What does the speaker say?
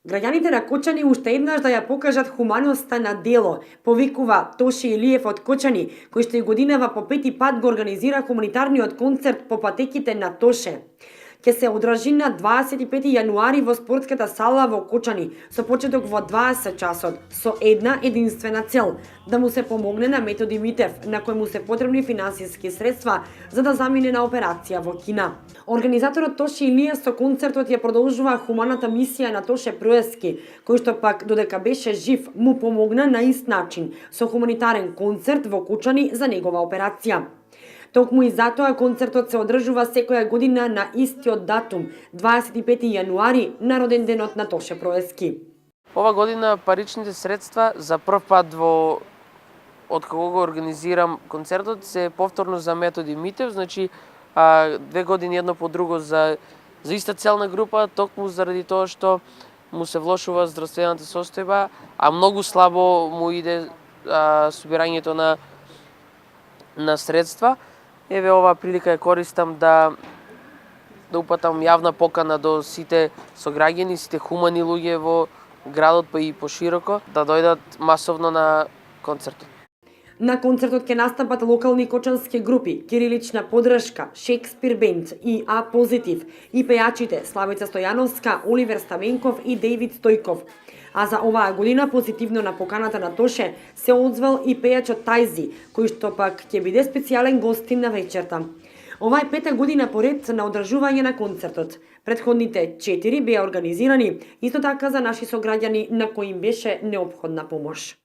Граѓаните на Кочани уште еднаш да ја покажат хуманоста на дело, повикува Тоше Илиев од Кочани, кој што и годинава по пети пат го организира хуманитарниот концерт по патеките на Тоше. Ќе се одржи на 25 јануари во спортската сала во Кочани, со почеток во 20 часот, со една единствена цел – да му се помогне на Методи Митев, на кој му се потребни финансиски средства за да замине на операција во Кина. Организаторот Тоше Илиев со концертот ја продолжува хуманата мисија на Тоше Проески, кој што пак додека беше жив му помогна на ист начин со хуманитарен концерт во Кочани за негова операција. Токму и затоа концертот се одржува секоја година на истиот датум, 25 јануари, на роденденот на Тоше Проески. Ова година паричните средства за прв пат од кога го организирам концертот се повторно за Методи Митев, значи 2 години едно по друго за иста целна група, токму заради тоа што му се влошува здравствената состојба, а многу слабо му иде собирањето на средства. Еве оваа прилика ја користам да упатам јавна покана до сите сограѓани, сите хумани луѓе во градот па и пошироко да дојдат масовно на концертот. На концертот ќе настапат локални кочански групи, Кирилична поддршка, Шекспир бенд и А Позитив и пејачите Славица Стојановска, Оливер Ставенков и Дејвид Стојков. А за оваа година позитивно на поканата на Тоше се одзвал и пејачот Тајзи, кој што пак ќе биде специјален гостин на вечерта. Ова е пета година поред на одржување на концертот. Претходните 4 беа организирани исто така за наши сограѓани на кои им беше неопходна помош.